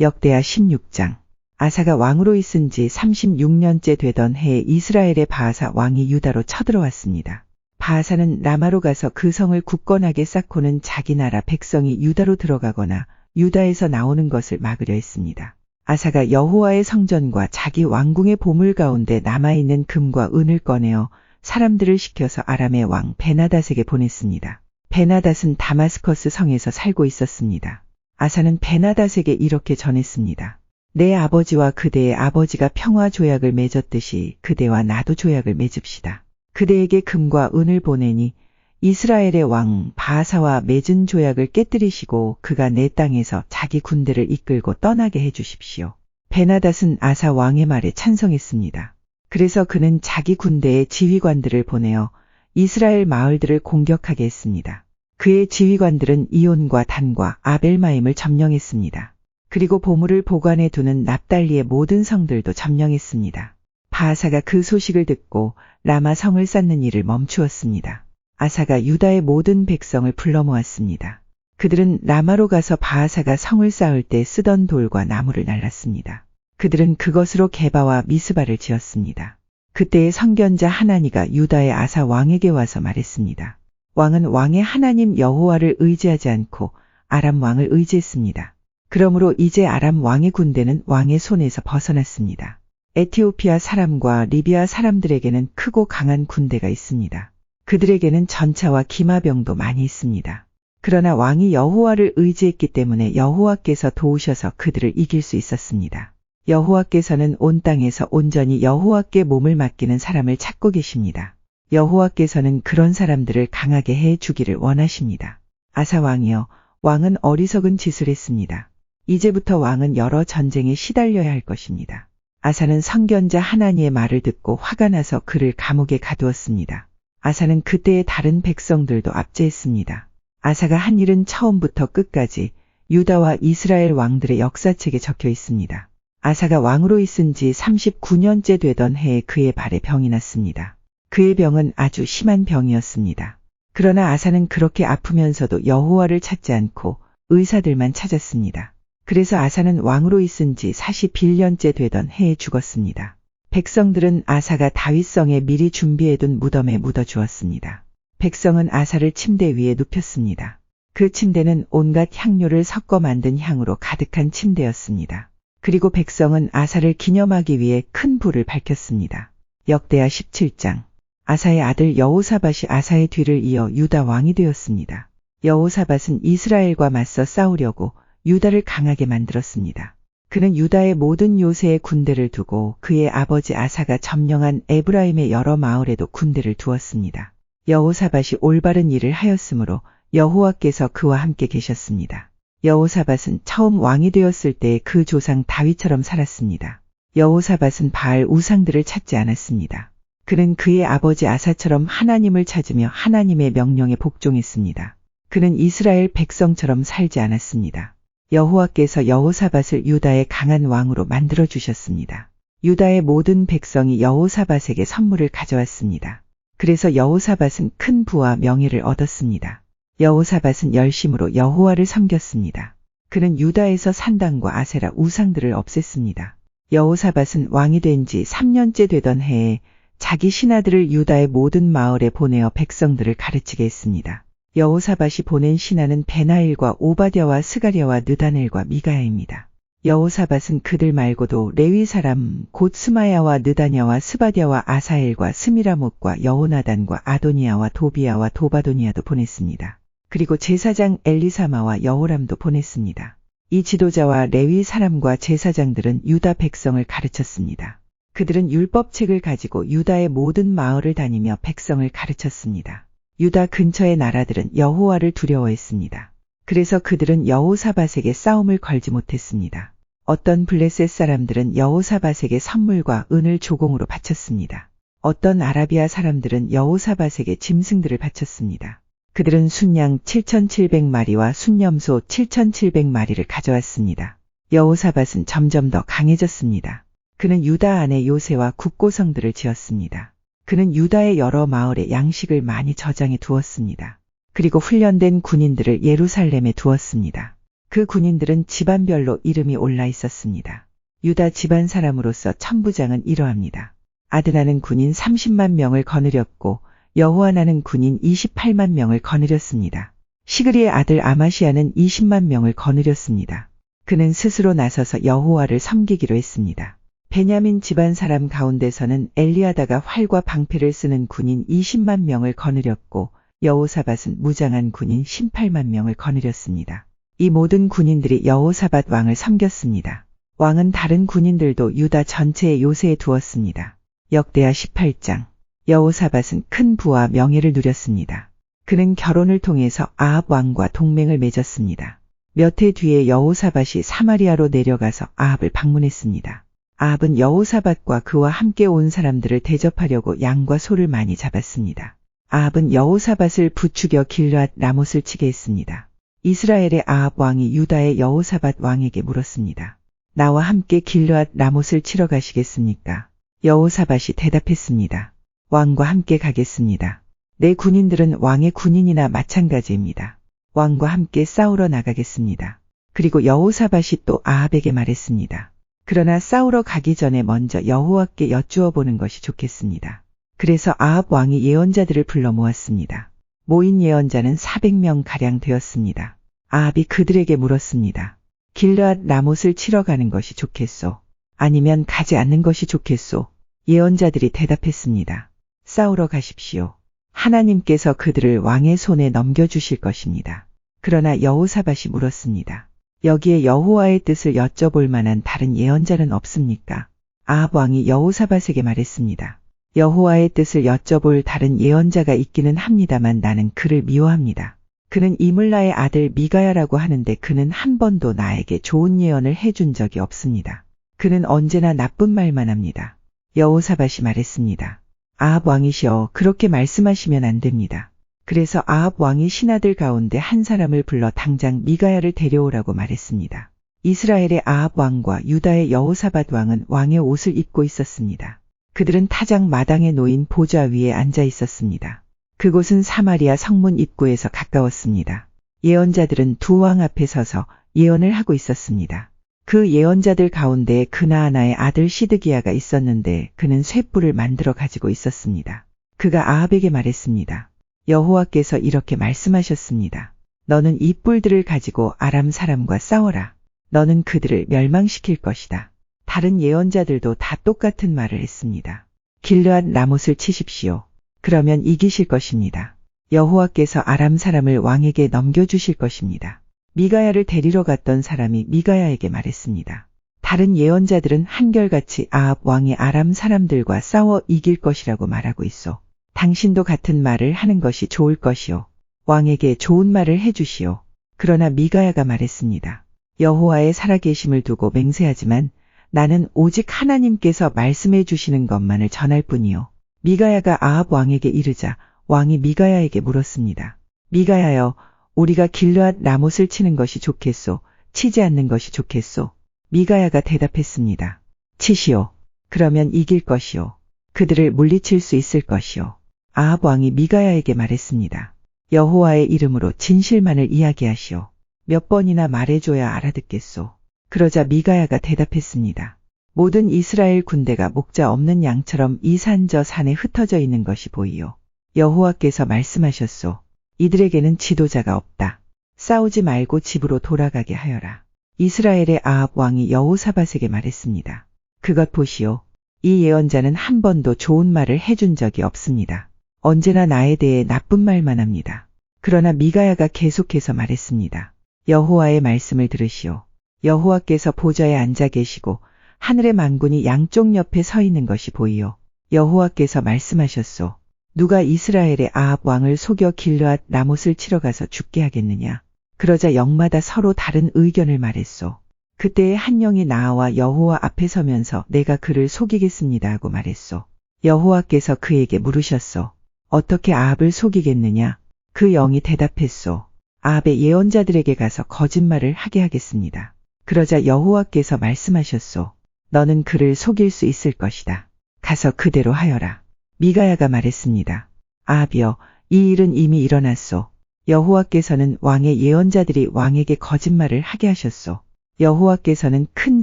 역대하 16장. 아사가 왕으로 있은 지 36년째 되던 해에 이스라엘의 바아사 왕이 유다로 쳐들어왔습니다. 바아사는 라마로 가서 그 성을 굳건하게 쌓고는 자기 나라 백성이 유다로 들어가거나 유다에서 나오는 것을 막으려 했습니다. 아사가 여호와의 성전과 자기 왕궁의 보물 가운데 남아있는 금과 은을 꺼내어 사람들을 시켜서 아람의 왕 베나닷에게 보냈습니다. 베나닷은 다마스커스 성에서 살고 있었습니다. 아사는 베나닷에게 이렇게 전했습니다. 내 아버지와 그대의 아버지가 평화 조약을 맺었듯이 그대와 나도 조약을 맺읍시다. 그대에게 금과 은을 보내니 이스라엘의 왕 바아사와 맺은 조약을 깨뜨리시고 그가 내 땅에서 자기 군대를 이끌고 떠나게 해주십시오. 베나닷은 아사 왕의 말에 찬성했습니다. 그래서 그는 자기 군대의 지휘관들을 보내어 이스라엘 마을들을 공격하게 했습니다. 그의 지휘관들은 이온과 단과 아벨마임을 점령했습니다. 그리고 보물을 보관해 두는 납달리의 모든 성들도 점령했습니다. 바아사가 그 소식을 듣고 라마 성을 쌓는 일을 멈추었습니다. 아사가 유다의 모든 백성을 불러 모았습니다. 그들은 라마로 가서 바아사가 성을 쌓을 때 쓰던 돌과 나무를 날랐습니다. 그들은 그것으로 게바와 미스바를 지었습니다. 그때의 선견자 하나니가 유다의 아사 왕에게 와서 말했습니다. 왕은 왕의 하나님 여호와를 의지하지 않고 아람 왕을 의지했습니다. 그러므로 이제 아람 왕의 군대는 왕의 손에서 벗어났습니다. 에티오피아 사람과 리비아 사람들에게는 크고 강한 군대가 있습니다. 그들에게는 전차와 기마병도 많이 있습니다. 그러나 왕이 여호와를 의지했기 때문에 여호와께서 도우셔서 그들을 이길 수 있었습니다. 여호와께서는 온 땅에서 온전히 여호와께 몸을 맡기는 사람을 찾고 계십니다. 여호와께서는 그런 사람들을 강하게 해 주기를 원하십니다. 아사 왕이여, 왕은 어리석은 짓을 했습니다. 이제부터 왕은 여러 전쟁에 시달려야 할 것입니다. 아사는 선견자 하나니의 말을 듣고 화가 나서 그를 감옥에 가두었습니다. 아사는 그때의 다른 백성들도 압제했습니다. 아사가 한 일은 처음부터 끝까지 유다와 이스라엘 왕들의 역사책에 적혀 있습니다. 아사가 왕으로 있은 지 39년째 되던 해에 그의 발에 병이 났습니다. 그의 병은 아주 심한 병이었습니다. 그러나 아사는 그렇게 아프면서도 여호와를 찾지 않고 의사들만 찾았습니다. 그래서 아사는 왕으로 있은 지 41년째 되던 해에 죽었습니다. 백성들은 아사가 다윗성에 미리 준비해둔 무덤에 묻어주었습니다. 백성은 아사를 침대 위에 눕혔습니다. 그 침대는 온갖 향료를 섞어 만든 향으로 가득한 침대였습니다. 그리고 백성은 아사를 기념하기 위해 큰 불을 밝혔습니다. 역대하 17장. 아사의 아들 여호사밧이 아사의 뒤를 이어 유다 왕이 되었습니다. 여호사밧은 이스라엘과 맞서 싸우려고 유다를 강하게 만들었습니다. 그는 유다의 모든 요새에 군대를 두고 그의 아버지 아사가 점령한 에브라임의 여러 마을에도 군대를 두었습니다. 여호사밧이 올바른 일을 하였으므로 여호와께서 그와 함께 계셨습니다. 여호사밧은 처음 왕이 되었을 때 그 조상 다윗처럼 살았습니다. 여호사밧은 바알 우상들을 찾지 않았습니다. 그는 그의 아버지 아사처럼 하나님을 찾으며 하나님의 명령에 복종했습니다. 그는 이스라엘 백성처럼 살지 않았습니다. 여호와께서 여호사밧을 유다의 강한 왕으로 만들어 주셨습니다. 유다의 모든 백성이 여호사밧에게 선물을 가져왔습니다. 그래서 여호사밧은 큰 부와 명예를 얻었습니다. 여호사밧은 열심으로 여호와를 섬겼습니다. 그는 유다에서 산당과 아세라 우상들을 없앴습니다. 여호사밧은 왕이 된 지 3년째 되던 해에 자기 신하들을 유다의 모든 마을에 보내어 백성들을 가르치게 했습니다. 여호사밧이 보낸 신하는 베나일과 오바댜와 스가랴와 느다넬과 미가야입니다. 여호사밧은 그들 말고도 레위 사람 곧 스마야와 느다냐와 스바댜와 아사엘과 스미라못과 여호나단과 아도니아와 도비야와 도바도니아도 보냈습니다. 그리고 제사장 엘리사마와 여호람도 보냈습니다. 이 지도자와 레위 사람과 제사장들은 유다 백성을 가르쳤습니다. 그들은 율법책을 가지고 유다의 모든 마을을 다니며 백성을 가르쳤습니다. 유다 근처의 나라들은 여호와를 두려워했습니다. 그래서 그들은 여호사밧에게 싸움을 걸지 못했습니다. 어떤 블레셋 사람들은 여호사밧에게 선물과 은을 조공으로 바쳤습니다. 어떤 아라비아 사람들은 여호사밧에게 짐승들을 바쳤습니다. 그들은 순양 7,700마리와 순염소 7,700마리를 가져왔습니다. 여호사밧은 점점 더 강해졌습니다. 그는 유다 안에 요새와 국고성들을 지었습니다. 그는 유다의 여러 마을에 양식을 많이 저장해 두었습니다. 그리고 훈련된 군인들을 예루살렘에 두었습니다. 그 군인들은 집안별로 이름이 올라 있었습니다. 유다 집안 사람으로서 천부장은 이러합니다. 아드나는 군인 30만 명을 거느렸고 여호하나는 군인 28만 명을 거느렸습니다. 시그리의 아들 아마시아는 20만 명을 거느렸습니다. 그는 스스로 나서서 여호와를 섬기기로 했습니다. 베냐민 집안 사람 가운데서는 엘리아다가 활과 방패를 쓰는 군인 20만 명을 거느렸고 여호사밧은 무장한 군인 18만 명을 거느렸습니다. 이 모든 군인들이 여호사밧 왕을 섬겼습니다. 왕은 다른 군인들도 유다 전체의 요새에 두었습니다. 역대하 18장. 여호사밧은 큰 부와 명예를 누렸습니다. 그는 결혼을 통해서 아합 왕과 동맹을 맺었습니다. 몇 해 뒤에 여호사밧이 사마리아로 내려가서 아합을 방문했습니다. 아합은 여호사밧과 그와 함께 온 사람들을 대접하려고 양과 소를 많이 잡았습니다. 아합은 여호사밧을 부추겨 길르앗 라못을 치게 했습니다. 이스라엘의 아합 왕이 유다의 여호사밧 왕에게 물었습니다. 나와 함께 길르앗 라못을 치러 가시겠습니까? 여호사밧이 대답했습니다. 왕과 함께 가겠습니다. 내 군인들은 왕의 군인이나 마찬가지입니다. 왕과 함께 싸우러 나가겠습니다. 그리고 여호사밧이 또 아합에게 말했습니다. 그러나 싸우러 가기 전에 먼저 여호와께 여쭈어 보는 것이 좋겠습니다. 그래서 아합 왕이 예언자들을 불러 모았습니다. 모인 예언자는 400명가량 되었습니다. 아합이 그들에게 물었습니다. 길르앗 라못을 치러 가는 것이 좋겠소? 아니면 가지 않는 것이 좋겠소? 예언자들이 대답했습니다. 싸우러 가십시오. 하나님께서 그들을 왕의 손에 넘겨주실 것입니다. 그러나 여호사밧이 물었습니다. 여기에 여호와의 뜻을 여쭤볼 만한 다른 예언자는 없습니까? 아합 왕이 여호사밧에게 말했습니다. 여호와의 뜻을 여쭤볼 다른 예언자가 있기는 합니다만 나는 그를 미워합니다. 그는 이물라의 아들 미가야라고 하는데 그는 한 번도 나에게 좋은 예언을 해준 적이 없습니다. 그는 언제나 나쁜 말만 합니다. 여호사밧이 말했습니다. 아합 왕이시여, 그렇게 말씀하시면 안 됩니다. 그래서 아합 왕이 신하들 가운데 한 사람을 불러 당장 미가야를 데려오라고 말했습니다. 이스라엘의 아합 왕과 유다의 여호사밧 왕은 왕의 옷을 입고 있었습니다. 그들은 타작 마당에 놓인 보좌 위에 앉아 있었습니다. 그곳은 사마리아 성문 입구에서 가까웠습니다. 예언자들은 두 왕 앞에 서서 예언을 하고 있었습니다. 그 예언자들 가운데 그나아나의 아들 시드기야가 있었는데 그는 쇳불을 만들어 가지고 있었습니다. 그가 아합에게 말했습니다. 여호와께서 이렇게 말씀하셨습니다. 너는 이 뿔들을 가지고 아람 사람과 싸워라. 너는 그들을 멸망시킬 것이다. 다른 예언자들도 다 똑같은 말을 했습니다. 길르앗 라못을 치십시오. 그러면 이기실 것입니다. 여호와께서 아람 사람을 왕에게 넘겨주실 것입니다. 미가야를 데리러 갔던 사람이 미가야에게 말했습니다. 다른 예언자들은 한결같이 아합 왕이 아람 사람들과 싸워 이길 것이라고 말하고 있어. 당신도 같은 말을 하는 것이 좋을 것이요. 왕에게 좋은 말을 해주시오. 그러나 미가야가 말했습니다. 여호와의 살아계심을 두고 맹세하지만 나는 오직 하나님께서 말씀해 주시는 것만을 전할 뿐이요. 미가야가 아합 왕에게 이르자 왕이 미가야에게 물었습니다. 미가야여, 우리가 길르앗 라못을 치는 것이 좋겠소? 치지 않는 것이 좋겠소? 미가야가 대답했습니다. 치시오. 그러면 이길 것이요. 그들을 물리칠 수 있을 것이요. 아합 왕이 미가야에게 말했습니다. 여호와의 이름으로 진실만을 이야기하시오. 몇 번이나 말해줘야 알아듣겠소. 그러자 미가야가 대답했습니다. 모든 이스라엘 군대가 목자 없는 양처럼 이 산 저 산에 흩어져 있는 것이 보이요. 여호와께서 말씀하셨소. 이들에게는 지도자가 없다. 싸우지 말고 집으로 돌아가게 하여라. 이스라엘의 아합 왕이 여호사밧에게 말했습니다. 그것 보시오. 이 예언자는 한 번도 좋은 말을 해준 적이 없습니다. 언제나 나에 대해 나쁜 말만 합니다. 그러나 미가야가 계속해서 말했습니다. 여호와의 말씀을 들으시오. 여호와께서 보좌에 앉아 계시고 하늘의 만군이 양쪽 옆에 서 있는 것이 보이요. 여호와께서 말씀하셨소. 누가 이스라엘의 아합 왕을 속여 길르앗 라못을 치러 가서 죽게 하겠느냐. 그러자 영마다 서로 다른 의견을 말했소. 그때에 한 영이 나와 여호와 앞에 서면서 내가 그를 속이겠습니다 하고 말했소. 여호와께서 그에게 물으셨소. 어떻게 아합을 속이겠느냐? 그 영이 대답했소. 아합의 예언자들에게 가서 거짓말을 하게 하겠습니다. 그러자 여호와께서 말씀하셨소. 너는 그를 속일 수 있을 것이다. 가서 그대로 하여라. 미가야가 말했습니다. 아합이여, 이 일은 이미 일어났소. 여호와께서는 왕의 예언자들이 왕에게 거짓말을 하게 하셨소. 여호와께서는 큰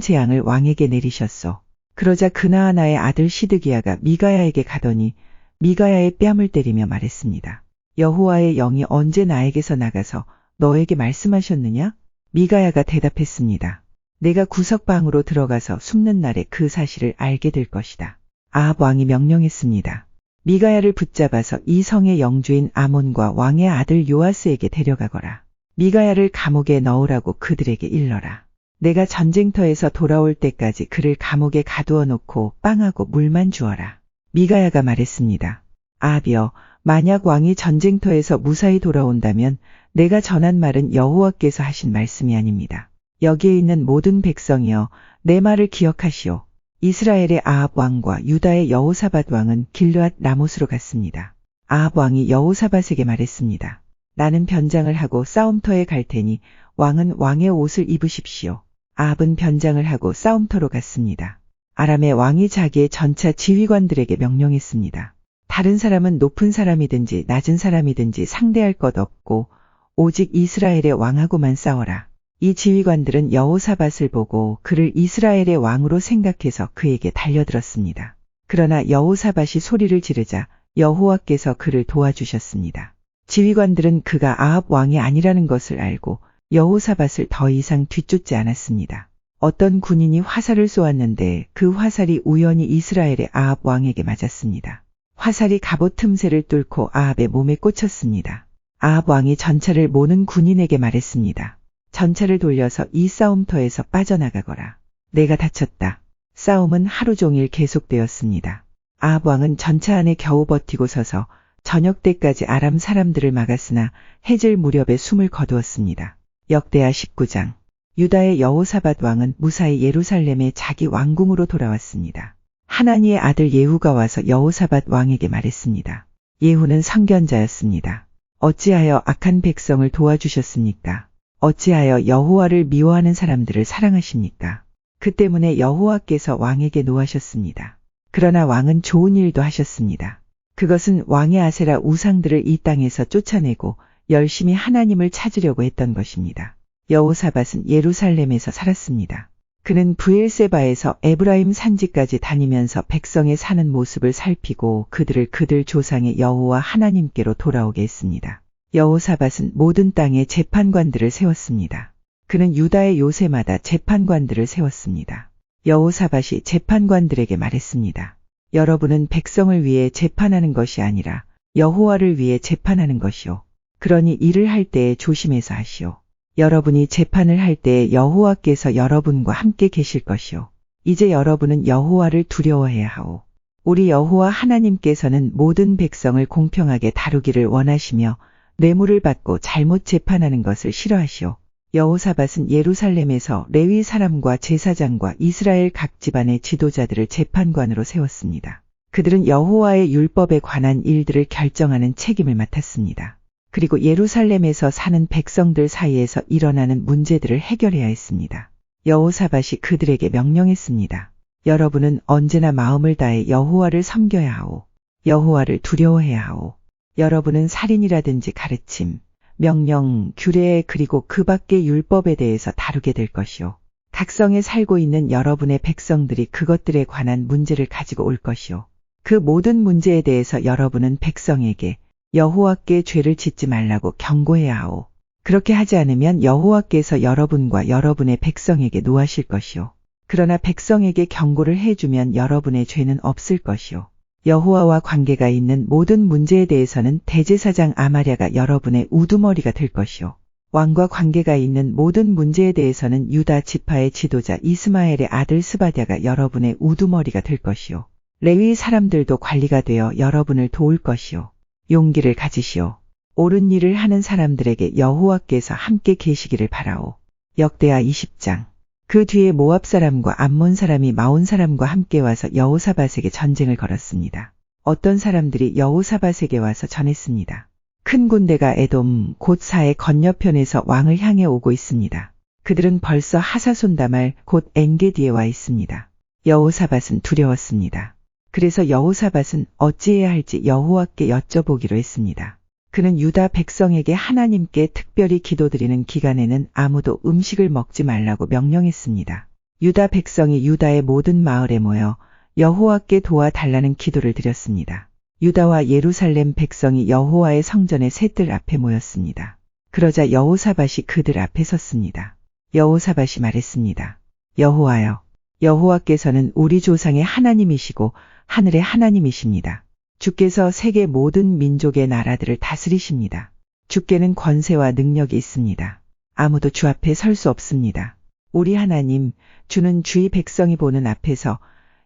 재앙을 왕에게 내리셨소. 그러자 그나아나의 아들 시드기야가 미가야에게 가더니 미가야의 뺨을 때리며 말했습니다. 여호와의 영이 언제 나에게서 나가서 너에게 말씀하셨느냐? 미가야가 대답했습니다. 내가 구석방으로 들어가서 숨는 날에 그 사실을 알게 될 것이다. 아합 왕이 명령했습니다. 미가야를 붙잡아서 이 성의 영주인 아몬과 왕의 아들 요아스에게 데려가거라. 미가야를 감옥에 넣으라고 그들에게 일러라. 내가 전쟁터에서 돌아올 때까지 그를 감옥에 가두어 놓고 빵하고 물만 주어라. 미가야가 말했습니다. 아합이여, 만약 왕이 전쟁터에서 무사히 돌아온다면 내가 전한 말은 여호와께서 하신 말씀이 아닙니다. 여기에 있는 모든 백성이여, 내 말을 기억하시오. 이스라엘의 아합 왕과 유다의 여호사밧 왕은 길르앗 라못으로 갔습니다. 아합 왕이 여호사밧에게 말했습니다. 나는 변장을 하고 싸움터에 갈 테니 왕은 왕의 옷을 입으십시오. 아합은 변장을 하고 싸움터로 갔습니다. 아람의 왕이 자기의 전차 지휘관들에게 명령했습니다. 다른 사람은 높은 사람이든지 낮은 사람이든지 상대할 것 없고 오직 이스라엘의 왕하고만 싸워라. 이 지휘관들은 여호사밧을 보고 그를 이스라엘의 왕으로 생각해서 그에게 달려들었습니다. 그러나 여호사밧이 소리를 지르자 여호와께서 그를 도와주셨습니다. 지휘관들은 그가 아합 왕이 아니라는 것을 알고 여호사밧을 더 이상 뒤쫓지 않았습니다. 어떤 군인이 화살을 쏘았는데 그 화살이 우연히 이스라엘의 아합 왕에게 맞았습니다. 화살이 갑옷 틈새를 뚫고 아합의 몸에 꽂혔습니다. 아합 왕이 전차를 모는 군인에게 말했습니다. 전차를 돌려서 이 싸움터에서 빠져나가거라. 내가 다쳤다. 싸움은 하루 종일 계속되었습니다. 아합 왕은 전차 안에 겨우 버티고 서서 저녁 때까지 아람 사람들을 막았으나 해질 무렵에 숨을 거두었습니다. 역대하 19장. 유다의 여호사밧 왕은 무사히 예루살렘에 자기 왕궁으로 돌아왔습니다. 하나니의 아들 예후가 와서 여호사밧 왕에게 말했습니다. 예후는 선견자였습니다. 어찌하여 악한 백성을 도와주셨습니까? 어찌하여 여호와를 미워하는 사람들을 사랑하십니까? 그 때문에 여호와께서 왕에게 노하셨습니다. 그러나 왕은 좋은 일도 하셨습니다. 그것은 왕의 아세라 우상들을 이 땅에서 쫓아내고 열심히 하나님을 찾으려고 했던 것입니다. 여호사밧은 예루살렘에서 살았습니다. 그는 브엘세바에서 에브라임 산지까지 다니면서 백성의 사는 모습을 살피고 그들을 그들 조상의 여호와 하나님께로 돌아오게 했습니다. 여호사밧은 모든 땅에 재판관들을 세웠습니다. 그는 유다의 요새마다 재판관들을 세웠습니다. 여호사밧이 재판관들에게 말했습니다. 여러분은 백성을 위해 재판하는 것이 아니라 여호와를 위해 재판하는 것이요. 그러니 일을 할 때에 조심해서 하시오. 여러분이 재판을 할 때에 여호와께서 여러분과 함께 계실 것이요. 이제 여러분은 여호와를 두려워해야 하오. 우리 여호와 하나님께서는 모든 백성을 공평하게 다루기를 원하시며 뇌물을 받고 잘못 재판하는 것을 싫어하시오. 여호사밧은 예루살렘에서 레위 사람과 제사장과 이스라엘 각 집안의 지도자들을 재판관으로 세웠습니다. 그들은 여호와의 율법에 관한 일들을 결정하는 책임을 맡았습니다. 그리고 예루살렘에서 사는 백성들 사이에서 일어나는 문제들을 해결해야 했습니다. 여호사밧이 그들에게 명령했습니다. 여러분은 언제나 마음을 다해 여호와를 섬겨야 하오. 여호와를 두려워해야 하오. 여러분은 살인이라든지 가르침, 명령, 규례 그리고 그 밖의 율법에 대해서 다루게 될 것이요. 각성에 살고 있는 여러분의 백성들이 그것들에 관한 문제를 가지고 올 것이요. 그 모든 문제에 대해서 여러분은 백성에게 여호와께 죄를 짓지 말라고 경고해야 하오. 그렇게 하지 않으면 여호와께서 여러분과 여러분의 백성에게 노하실 것이요. 그러나 백성에게 경고를 해주면 여러분의 죄는 없을 것이요. 여호와와 관계가 있는 모든 문제에 대해서는 대제사장 아마랴가 여러분의 우두머리가 될 것이요. 왕과 관계가 있는 모든 문제에 대해서는 유다 지파의 지도자 이스마엘의 아들 스바랴가 여러분의 우두머리가 될 것이요. 레위 사람들도 관리가 되어 여러분을 도울 것이요. 용기를 가지시오. 옳은 일을 하는 사람들에게 여호와께서 함께 계시기를 바라오. 역대하 20장. 그 뒤에 모압 사람과 암몬 사람이 마온 사람과 함께 와서 여호사밧에게 전쟁을 걸었습니다. 어떤 사람들이 여호사밧에게 와서 전했습니다. 큰 군대가 에돔 곧 사해 건너편에서 왕을 향해 오고 있습니다. 그들은 벌써 하사손다말 곧 엔게디에 와 있습니다. 여호사밧은 두려웠습니다. 그래서 여호사밧은 어찌해야 할지 여호와께 여쭤보기로 했습니다. 그는 유다 백성에게 하나님께 특별히 기도드리는 기간에는 아무도 음식을 먹지 말라고 명령했습니다. 유다 백성이 유다의 모든 마을에 모여 여호와께 도와달라는 기도를 드렸습니다. 유다와 예루살렘 백성이 여호와의 성전의 셋들 앞에 모였습니다. 그러자 여호사밧이 그들 앞에 섰습니다. 여호사밧이 말했습니다. 여호와여, 여호와께서는 우리 조상의 하나님이시고 하늘의 하나님이십니다. 주께서 세계 모든 민족의 나라들을 다스리십니다. 주께는 권세와 능력이 있습니다. 아무도 주 앞에 설 수 없습니다. 우리 하나님, 주는 주의 백성이 보는 앞에서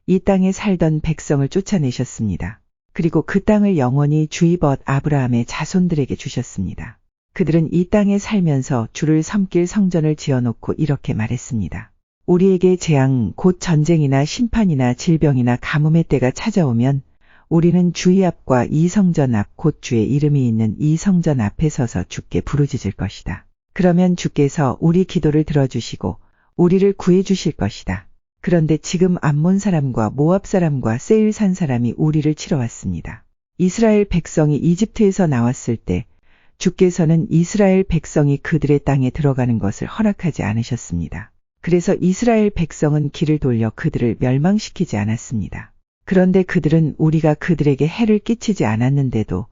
이 땅에 살던 백성을 쫓아내셨습니다. 그리고 그 땅을 영원히 주의 벗 아브라함의 자손들에게 주셨습니다. 그들은 이 땅에 살면서 주를 섬길 성전을 지어놓고 이렇게 말했습니다. 우리에게 재앙, 곧 전쟁이나 심판이나 질병이나 가뭄의 때가 찾아오면 우리는 주의 앞과 이 성전 앞, 곧 주의 이름이 있는 이 성전 앞에 서서 주께 부르짖을 것이다. 그러면 주께서 우리 기도를 들어주시고 우리를 구해주실 것이다. 그런데 지금 암몬 사람과 모압 사람과 세일산 사람이 우리를 치러 왔습니다. 이스라엘 백성이 이집트에서 나왔을 때 주께서는 이스라엘 백성이 그들의 땅에 들어가는 것을 허락하지 않으셨습니다. 그래서 이스라엘 백성은 길을 돌려 그들을 멸망시키지 않았습니다. 그런데 그들은 우리가 그들에게 해를 끼치지 않았는데도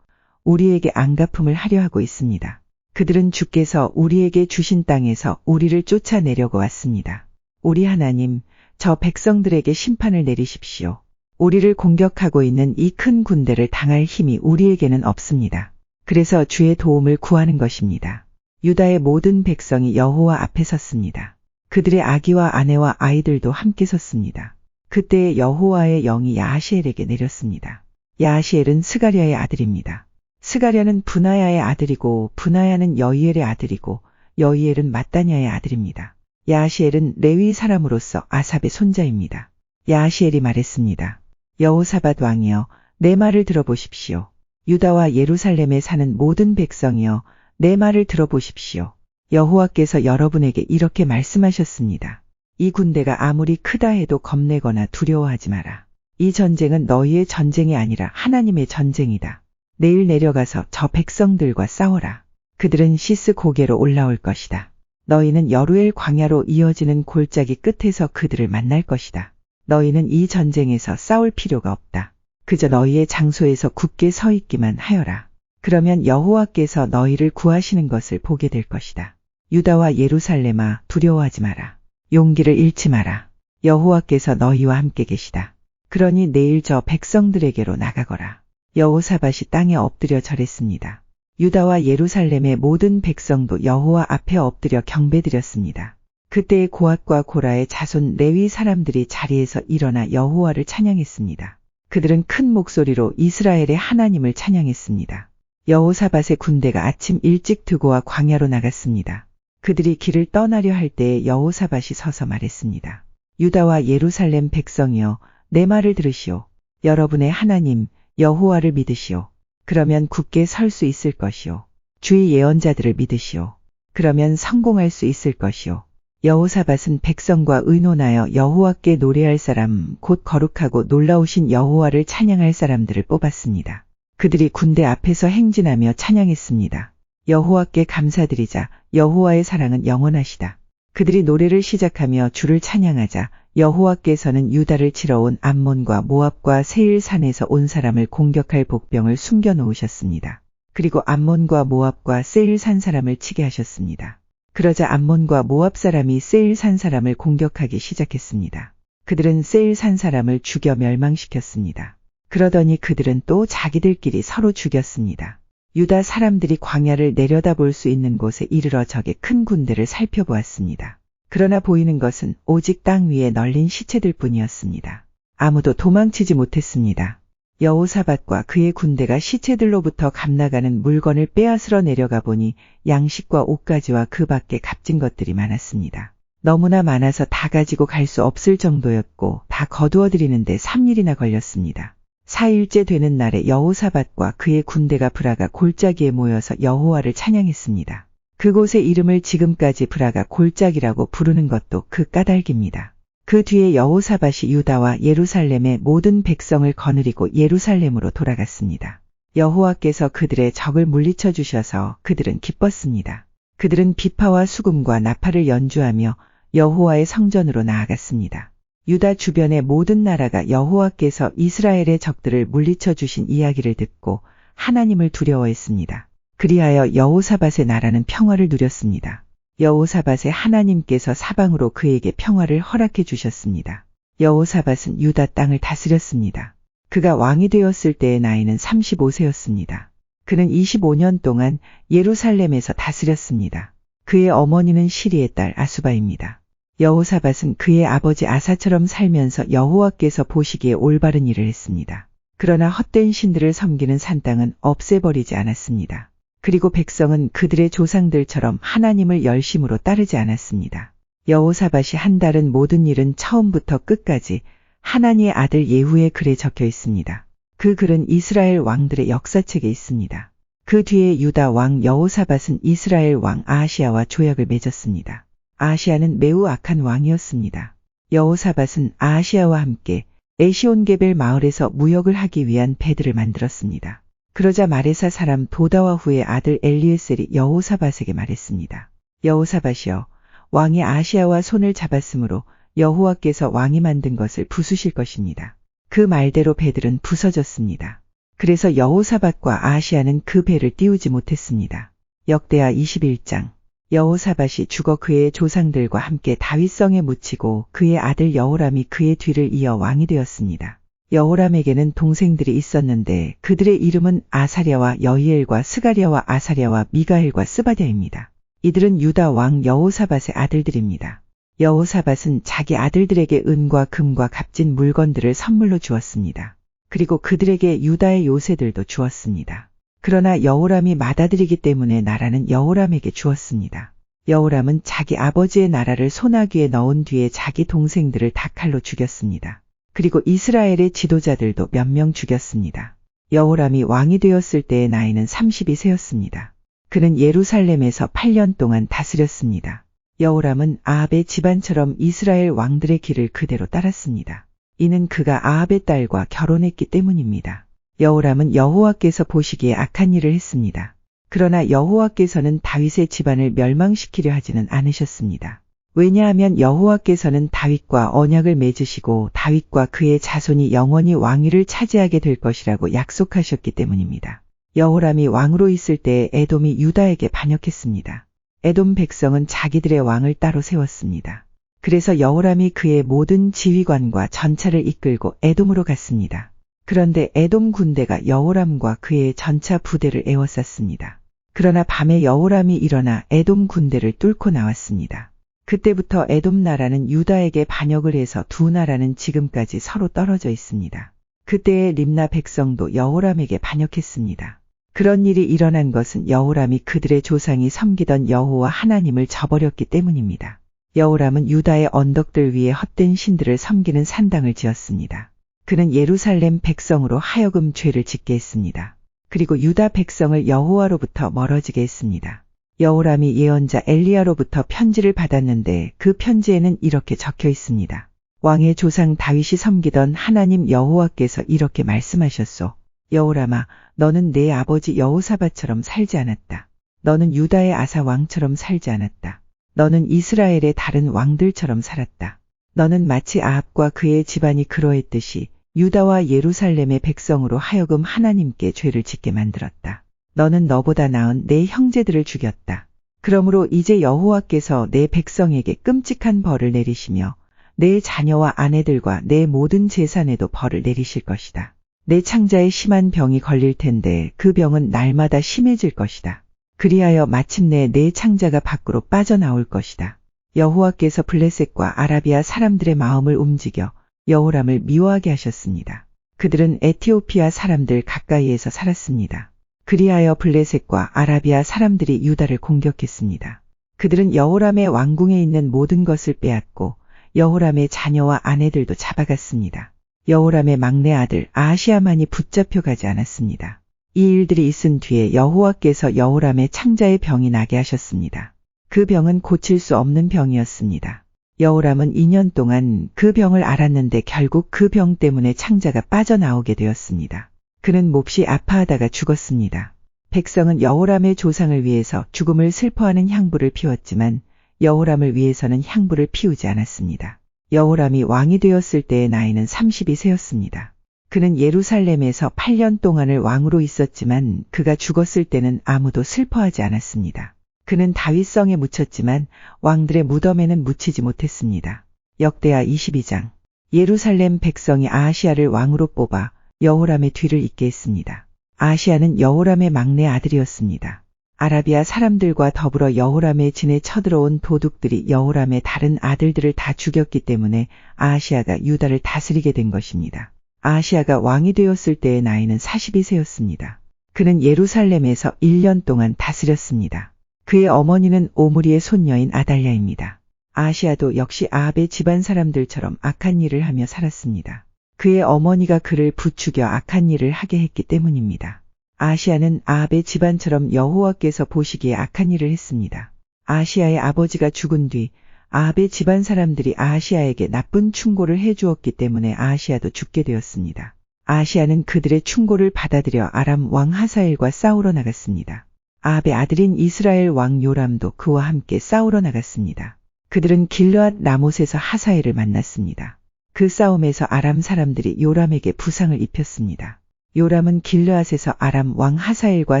우리에게 안갚음을 하려 하고 있습니다. 그들은 주께서 우리에게 주신 땅에서 우리를 쫓아내려고 왔습니다. 우리 하나님, 저 백성들에게 심판을 내리십시오. 우리를 공격하고 있는 이 큰 군대를 당할 힘이 우리에게는 없습니다. 그래서 주의 도움을 구하는 것입니다. 유다의 모든 백성이 여호와 앞에 섰습니다. 그들의 아기와 아내와 아이들도 함께 섰습니다. 그때 여호와의 영이 야하시엘에게 내렸습니다. 야하시엘은 스가랴의 아들입니다. 스가랴는 브나야의 아들이고 브나야는 여이엘의 아들이고 여이엘은 마따냐의 아들입니다. 야하시엘은 레위 사람으로서 아삽의 손자입니다. 야하시엘이 말했습니다. 여호사밧 왕이여, 내 말을 들어보십시오. 유다와 예루살렘에 사는 모든 백성이여, 내 말을 들어보십시오. 여호와께서 여러분에게 이렇게 말씀하셨습니다. 이 군대가 아무리 크다 해도 겁내거나 두려워하지 마라. 이 전쟁은 너희의 전쟁이 아니라 하나님의 전쟁이다. 내일 내려가서 저 백성들과 싸워라. 그들은 시스 고개로 올라올 것이다. 너희는 여루엘 광야로 이어지는 골짜기 끝에서 그들을 만날 것이다. 너희는 이 전쟁에서 싸울 필요가 없다. 그저 너희의 장소에서 굳게 서 있기만 하여라. 그러면 여호와께서 너희를 구하시는 것을 보게 될 것이다. 유다와 예루살렘아, 두려워하지 마라. 용기를 잃지 마라. 여호와께서 너희와 함께 계시다. 그러니 내일 저 백성들에게로 나가거라. 여호사밧이 땅에 엎드려 절했습니다. 유다와 예루살렘의 모든 백성도 여호와 앞에 엎드려 경배드렸습니다. 그때의 고앗과 고라의 자손 레위 사람들이 자리에서 일어나 여호와를 찬양했습니다. 그들은 큰 목소리로 이스라엘의 하나님을 찬양했습니다. 여호사밧의 군대가 아침 일찍 드고와 광야로 나갔습니다. 그들이 길을 떠나려 할 때에 여호사밧이 서서 말했습니다. 유다와 예루살렘 백성이여, 내 말을 들으시오. 여러분의 하나님 여호와를 믿으시오. 그러면 굳게 설 수 있을 것이오. 주의 예언자들을 믿으시오. 그러면 성공할 수 있을 것이오. 여호사밧은 백성과 의논하여 여호와께 노래할 사람, 곧 거룩하고 놀라우신 여호와를 찬양할 사람들을 뽑았습니다. 그들이 군대 앞에서 행진하며 찬양했습니다. 여호와께 감사드리자. 여호와의 사랑은 영원하시다. 그들이 노래를 시작하며 주를 찬양하자. 여호와께서는 유다를 치러 온 암몬과 모압과 세일산에서 온 사람을 공격할 복병을 숨겨놓으셨습니다. 그리고 암몬과 모압과 세일산 사람을 치게 하셨습니다. 그러자 암몬과 모압 사람이 세일산 사람을 공격하기 시작했습니다. 그들은 세일산 사람을 죽여 멸망시켰습니다. 그러더니 그들은 또 자기들끼리 서로 죽였습니다. 유다 사람들이 광야를 내려다볼 수 있는 곳에 이르러 적의 큰 군대를 살펴보았습니다. 그러나 보이는 것은 오직 땅 위에 널린 시체들 뿐이었습니다. 아무도 도망치지 못했습니다. 여호사밧과 그의 군대가 시체들로부터 감나가는 물건을 빼앗으러 내려가 보니 양식과 옷가지와 그 밖에 값진 것들이 많았습니다. 너무나 많아서 다 가지고 갈 수 없을 정도였고 다 거두어들이는데 3일이나 걸렸습니다. 4일째 되는 날에 여호사밧과 그의 군대가 브라가 골짜기에 모여서 여호와를 찬양했습니다. 그곳의 이름을 지금까지 브라가 골짜기라고 부르는 것도 그 까닭입니다. 그 뒤에 여호사밧이 유다와 예루살렘의 모든 백성을 거느리고 예루살렘으로 돌아갔습니다. 여호와께서 그들의 적을 물리쳐 주셔서 그들은 기뻤습니다. 그들은 비파와 수금과 나팔을 연주하며 여호와의 성전으로 나아갔습니다. 유다 주변의 모든 나라가 여호와께서 이스라엘의 적들을 물리쳐 주신 이야기를 듣고 하나님을 두려워했습니다. 그리하여 여호사밧의 나라는 평화를 누렸습니다. 여호사밧의 하나님께서 사방으로 그에게 평화를 허락해 주셨습니다. 여호사밧은 유다 땅을 다스렸습니다. 그가 왕이 되었을 때의 나이는 35세였습니다. 그는 25년 동안 예루살렘에서 다스렸습니다. 그의 어머니는 시리의 딸 아수바입니다. 여호사밧은 그의 아버지 아사처럼 살면서 여호와께서 보시기에 올바른 일을 했습니다. 그러나 헛된 신들을 섬기는 산땅은 없애버리지 않았습니다. 그리고 백성은 그들의 조상들처럼 하나님을 열심으로 따르지 않았습니다. 여호사밧이 한 다른 모든 일은 처음부터 끝까지 하나니의 아들 예후의 글에 적혀 있습니다. 그 글은 이스라엘 왕들의 역사책에 있습니다. 그 뒤에 유다 왕 여호사밧은 이스라엘 왕 아하시아와 조약을 맺었습니다. 아하시아는 매우 악한 왕이었습니다. 여호사밧은 아하시아와 함께 에시온게벨 마을에서 무역을 하기 위한 배들을 만들었습니다. 그러자 마레사 사람 도다와후의 아들 엘리에셀이 여호사밧에게 말했습니다. 여호사밧이여, 왕이 아하시아와 손을 잡았으므로 여호와께서 왕이 만든 것을 부수실 것입니다. 그 말대로 배들은 부서졌습니다. 그래서 여호사밧과 아하시아는 그 배를 띄우지 못했습니다. 역대하 21장. 여호사밧이 죽어 그의 조상들과 함께 다윗성에 묻히고 그의 아들 여호람이 그의 뒤를 이어 왕이 되었습니다. 여호람에게는 동생들이 있었는데 그들의 이름은 아사랴와 여히엘과 스가랴와 아사랴와 미가엘과 스바랴입니다. 이들은 유다 왕 여호사밧의 아들들입니다. 여호사밧은 자기 아들들에게 은과 금과 값진 물건들을 선물로 주었습니다. 그리고 그들에게 유다의 요새들도 주었습니다. 그러나 여호람이 맏아들이기 때문에 나라는 여호람에게 주었습니다. 여호람은 자기 아버지의 나라를 소나귀에 넣은 뒤에 자기 동생들을 다 칼로 죽였습니다. 그리고 이스라엘의 지도자들도 몇 명 죽였습니다. 여호람이 왕이 되었을 때의 나이는 32세였습니다. 그는 예루살렘에서 8년 동안 다스렸습니다. 여호람은 아합의 집안처럼 이스라엘 왕들의 길을 그대로 따랐습니다. 이는 그가 아합의 딸과 결혼했기 때문입니다. 여호람은 여호와께서 보시기에 악한 일을 했습니다. 그러나 여호와께서는 다윗의 집안을 멸망시키려 하지는 않으셨습니다. 왜냐하면 여호와께서는 다윗과 언약을 맺으시고 다윗과 그의 자손이 영원히 왕위를 차지하게 될 것이라고 약속하셨기 때문입니다. 여호람이 왕으로 있을 때에 에돔이 유다에게 반역했습니다. 에돔 백성은 자기들의 왕을 따로 세웠습니다. 그래서 여호람이 그의 모든 지휘관과 전차를 이끌고 에돔으로 갔습니다. 그런데 에돔 군대가 여호람과 그의 전차 부대를 에워쌌습니다. 그러나 밤에 여호람이 일어나 에돔 군대를 뚫고 나왔습니다. 그때부터 에돔 나라는 유다에게 반역을 해서 두 나라는 지금까지 서로 떨어져 있습니다. 그때의 림나 백성도 여호람에게 반역했습니다. 그런 일이 일어난 것은 여호람이 그들의 조상이 섬기던 여호와 하나님을 저버렸기 때문입니다. 여호람은 유다의 언덕들 위에 헛된 신들을 섬기는 산당을 지었습니다. 그는 예루살렘 백성으로 하여금 죄를 짓게 했습니다. 그리고 유다 백성을 여호와로부터 멀어지게 했습니다. 여호람이 예언자 엘리야로부터 편지를 받았는데 그 편지에는 이렇게 적혀 있습니다. 왕의 조상 다윗이 섬기던 하나님 여호와께서 이렇게 말씀하셨소. 여호람아, 너는 내 아버지 여호사밧처럼 살지 않았다. 너는 유다의 아사 왕처럼 살지 않았다. 너는 이스라엘의 다른 왕들처럼 살았다. 너는 마치 아합과 그의 집안이 그러했듯이 유다와 예루살렘의 백성으로 하여금 하나님께 죄를 짓게 만들었다. 너는 너보다 나은 내 형제들을 죽였다. 그러므로 이제 여호와께서 내 백성에게 끔찍한 벌을 내리시며 내 자녀와 아내들과 내 모든 재산에도 벌을 내리실 것이다. 내 창자에 심한 병이 걸릴 텐데 그 병은 날마다 심해질 것이다. 그리하여 마침내 내 창자가 밖으로 빠져나올 것이다. 여호와께서 블레셋과 아라비아 사람들의 마음을 움직여 여호람을 미워하게 하셨습니다. 그들은 에티오피아 사람들 가까이에서 살았습니다. 그리하여 블레셋과 아라비아 사람들이 유다를 공격했습니다. 그들은 여호람의 왕궁에 있는 모든 것을 빼앗고 여호람의 자녀와 아내들도 잡아갔습니다. 여호람의 막내 아들 아하시아만이 붙잡혀 가지 않았습니다. 이 일들이 있은 뒤에 여호와께서 여호람의 창자에 병이 나게 하셨습니다. 그 병은 고칠 수 없는 병이었습니다. 여호람은 2년 동안 그 병을 앓았는데 결국 그 병 때문에 창자가 빠져나오게 되었습니다. 그는 몹시 아파하다가 죽었습니다. 백성은 여호람의 조상을 위해서 죽음을 슬퍼하는 향부를 피웠지만 여호람을 위해서는 향부를 피우지 않았습니다. 여호람이 왕이 되었을 때의 나이는 32세였습니다. 그는 예루살렘에서 8년 동안을 왕으로 있었지만 그가 죽었을 때는 아무도 슬퍼하지 않았습니다. 그는 다윗성에 묻혔지만 왕들의 무덤에는 묻히지 못했습니다. 역대하 22장. 예루살렘 백성이 아하시야를 왕으로 뽑아 여호람의 뒤를 잇게 했습니다. 아하시야는 여호람의 막내 아들이었습니다. 아라비아 사람들과 더불어 여호람의 진에 쳐들어온 도둑들이 여호람의 다른 아들들을 다 죽였기 때문에 아하시야가 유다를 다스리게 된 것입니다. 아하시야가 왕이 되었을 때의 나이는 42세였습니다. 그는 예루살렘에서 1년 동안 다스렸습니다. 그의 어머니는 오므리의 손녀인 아달랴입니다. 아하시야도 역시 아합의 집안 사람들처럼 악한 일을 하며 살았습니다. 그의 어머니가 그를 부추겨 악한 일을 하게 했기 때문입니다. 아하시야는 아합의 집안처럼 여호와께서 보시기에 악한 일을 했습니다. 아하시야의 아버지가 죽은 뒤 아합의 집안 사람들이 아하시야에게 나쁜 충고를 해주었기 때문에 아하시야도 죽게 되었습니다. 아하시야는 그들의 충고를 받아들여 아람 왕 하사엘과 싸우러 나갔습니다. 아합의 아들인 이스라엘 왕 요람도 그와 함께 싸우러 나갔습니다. 그들은 길르앗 라못에서 하사엘을 만났습니다. 그 싸움에서 아람 사람들이 요람에게 부상을 입혔습니다. 요람은 길르앗에서 아람 왕 하사엘과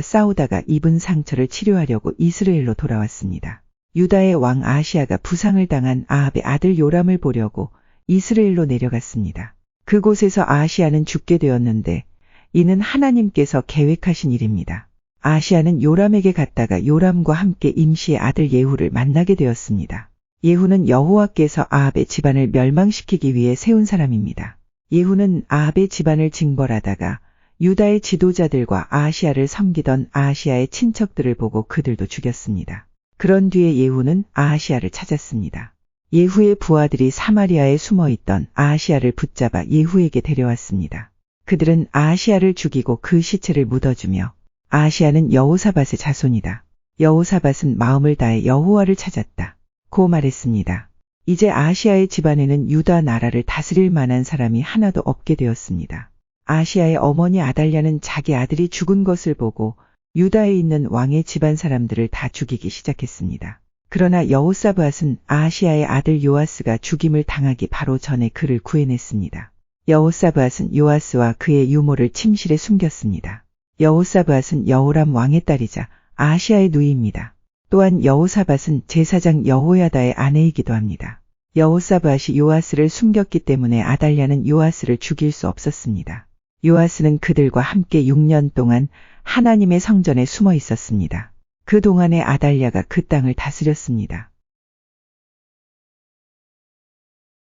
싸우다가 입은 상처를 치료하려고 이스라엘로 돌아왔습니다. 유다의 왕 아하시야가 부상을 당한 아합의 아들 요람을 보려고 이스라엘로 내려갔습니다. 그곳에서 아하시야는 죽게 되었는데 이는 하나님께서 계획하신 일입니다. 아하시야는 요람에게 갔다가 요람과 함께 임시의 아들 예후를 만나게 되었습니다. 예후는 여호와께서 아합의 집안을 멸망시키기 위해 세운 사람입니다. 예후는 아합의 집안을 징벌하다가 유다의 지도자들과 아하시야를 섬기던 아하시야의 친척들을 보고 그들도 죽였습니다. 그런 뒤에 예후는 아하시야를 찾았습니다. 예후의 부하들이 사마리아에 숨어있던 아하시야를 붙잡아 예후에게 데려왔습니다. 그들은 아하시야를 죽이고 그 시체를 묻어주며 아하시야는 여호사밧의 자손이다. 여호사밧은 마음을 다해 여호와를 찾았다. 고 말했습니다. 이제 아하시야의 집안에는 유다 나라를 다스릴 만한 사람이 하나도 없게 되었습니다. 아하시야의 어머니 아달랴는 자기 아들이 죽은 것을 보고 유다에 있는 왕의 집안 사람들을 다 죽이기 시작했습니다. 그러나 여호사밧은 아하시야의 아들 요아스가 죽임을 당하기 바로 전에 그를 구해냈습니다. 여호사밧은 요아스와 그의 유모를 침실에 숨겼습니다. 여호사밧은 여호람 왕의 딸이자 아하시야의 누이입니다. 또한 여호사밧은 제사장 여호야다의 아내이기도 합니다. 여호사밧이 요아스를 숨겼기 때문에 아달랴는 요아스를 죽일 수 없었습니다. 요아스는 그들과 함께 6년 동안 하나님의 성전에 숨어 있었습니다. 그 동안에 아달랴가 그 땅을 다스렸습니다.